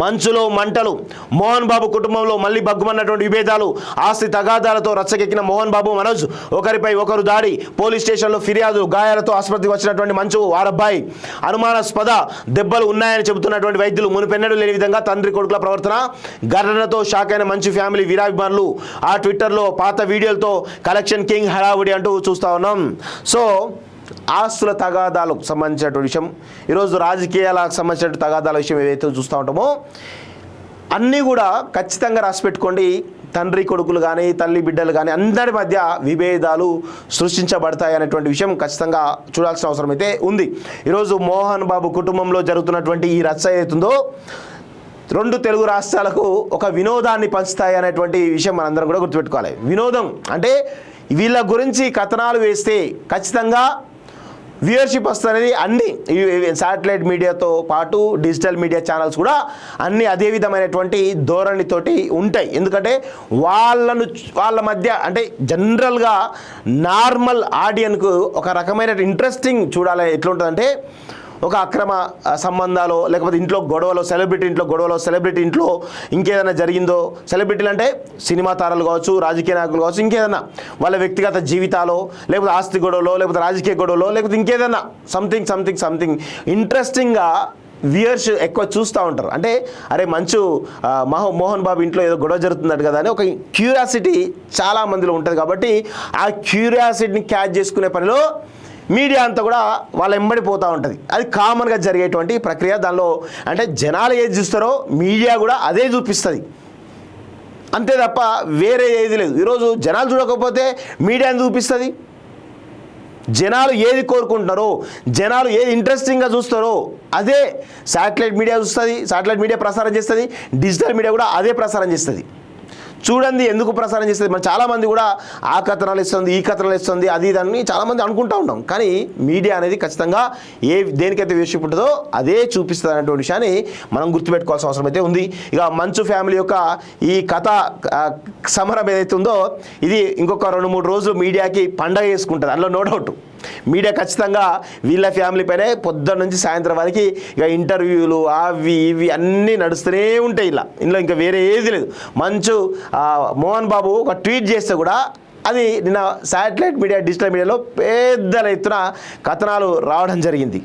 మంచులో మంటలు. మోహన్ బాబు కుటుంబంలో మళ్ళీ బగ్గుమన్నటువంటి విభేదాలు, ఆస్తి తగాదాలతో రచ్చకెక్కిన మోహన్ బాబు, మనోజ్, ఒకరిపై ఒకరు దాడి, పోలీస్ స్టేషన్లో ఫిర్యాదు, గాయాలతో ఆసుపత్రికి వచ్చినటువంటి మంచు వారబ్బాయి, అనుమానాస్పద దెబ్బలు ఉన్నాయని చెబుతున్నటువంటి వైద్యులు, మునుపెన్నడూ లేని విధంగా తండ్రి కొడుకుల ప్రవర్తన, ఘటనతో షాక్ అయిన మంచు ఫ్యామిలీ వీరాభిమానులు, ఆ ట్విట్టర్లో పాత వీడియోలతో కలెక్షన్ కింగ్ హడావుడి అంటూ చూస్తూ ఉన్నాం. సో ఆస్తుల తగాదాలకు సంబంధించినటువంటి విషయం, ఈరోజు రాజకీయాలకు సంబంధించిన తగాదాల విషయం ఏదైతే చూస్తూ ఉంటామో అన్నీ కూడా ఖచ్చితంగా రాసి పెట్టుకోండి. తండ్రి కొడుకులు కానీ తల్లి బిడ్డలు కానీ అందరి మధ్య విభేదాలు సృష్టించబడతాయి అనేటువంటి విషయం ఖచ్చితంగా చూడాల్సిన అవసరం అయితే ఉంది. ఈరోజు మోహన్ బాబు కుటుంబంలో జరుగుతున్నటువంటి ఈ రచ్చ ఏతుందో రెండు తెలుగు రాష్ట్రాలకు ఒక వినోదాన్ని పంచుతాయి అనేటువంటి విషయం మనందరం కూడా గుర్తుపెట్టుకోవాలి. వినోదం అంటే వీళ్ళ గురించి కథనాలు వేస్తే ఖచ్చితంగా వ్యూయర్షిప్ వస్తుంది. అన్ని శాటిలైట్ మీడియాతో పాటు డిజిటల్ మీడియా ఛానల్స్ కూడా అన్నీ అదే విధమైనటువంటి ధోరణితోటి ఉంటాయి. ఎందుకంటే వాళ్ళ మధ్య అంటే జనరల్గా నార్మల్ ఆడియన్కు ఒక రకమైన ఇంట్రెస్టింగ్ చూడాలి. ఎట్లుంటుందంటే ఒక అక్రమ సంబంధాలు, లేకపోతే ఇంట్లో గొడవలు, సెలబ్రిటీ ఇంట్లో ఇంకేదైనా జరిగిందో, సెలబ్రిటీలు అంటే సినిమా తారలు కావచ్చు, రాజకీయ నాయకులు కావచ్చు, ఇంకేదన్నా వాళ్ళ వ్యక్తిగత జీవితాలు, లేకపోతే ఆస్తి గొడవలో, లేకపోతే రాజకీయ గొడవలో, లేకపోతే ఇంకేదన్నా సంథింగ్ ఇంట్రెస్టింగ్గా వ్యూయర్స్ ఎక్కువ చూస్తూ ఉంటారు. అంటే అరే మంచు మోహన్ బాబు ఇంట్లో ఏదో గొడవ జరుగుతున్నట్టు కదా అని ఒక క్యూరియాసిటీ చాలా మందిలో ఉంటుంది. కాబట్టి ఆ క్యూరియాసిటీని క్యాచ్ చేసుకునే పనిలో మీడియా అంతా కూడా వాళ్ళ ఎంబడిపోతూ ఉంటుంది. అది కామన్గా జరిగేటువంటి ప్రక్రియ. దానిలో అంటే జనాలు ఏది చూస్తారో మీడియా కూడా అదే చూపిస్తుంది, అంతే తప్ప వేరే ఏది లేదు. ఈరోజు జనాలు చూడకపోతే మీడియాని చూపిస్తుంది. జనాలు ఏది కోరుకుంటున్నారో, జనాలు ఏది ఇంట్రెస్టింగ్గా చూస్తారో అదే శాటిలైట్ మీడియా చూస్తుంది, శాటిలైట్ మీడియా ప్రసారం చేస్తుంది, డిజిటల్ మీడియా కూడా అదే ప్రసారం చేస్తుంది. చూడండి ఎందుకు ప్రసారం చేస్తుంది. మనం చాలామంది కూడా ఆ కథనాలు ఇస్తుంది, ఈ కథనాలు ఇస్తుంది, అది ఇదని చాలామంది అనుకుంటూ ఉంటాం. కానీ మీడియా అనేది ఖచ్చితంగా దేనికైతే వ్యూయర్షిప్ ఉంటుందో అదే చూపిస్తుంది అనేటువంటి విషయాన్ని మనం గుర్తుపెట్టుకోవాల్సిన అవసరం అయితే ఉంది. ఇక మంచు ఫ్యామిలీ యొక్క ఈ కథ సమరం ఏదైతే ఉందో ఇది ఇంకొక 2-3 రోజులు మీడియాకి పండగ చేసుకుంటుంది. అందులో నో డౌట్. మీడియా ఖచ్చితంగా వీళ్ళ ఫ్యామిలీ పైనే పొద్దున్న నుంచి సాయంత్రం వరకు ఇక ఇంటర్వ్యూలు అవి ఇవి అన్నీ నడుస్తూనే ఉంటాయి. ఇందులో ఇంకా వేరే ఏది లేదు. మంచు మోహన్ బాబు ఒక ట్వీట్ చేస్తే కూడా అది నిన్న శాటిలైట్ మీడియా, డిజిటల్ మీడియాలో పెద్ద ఎత్తున కథనాలు రావడం జరిగింది.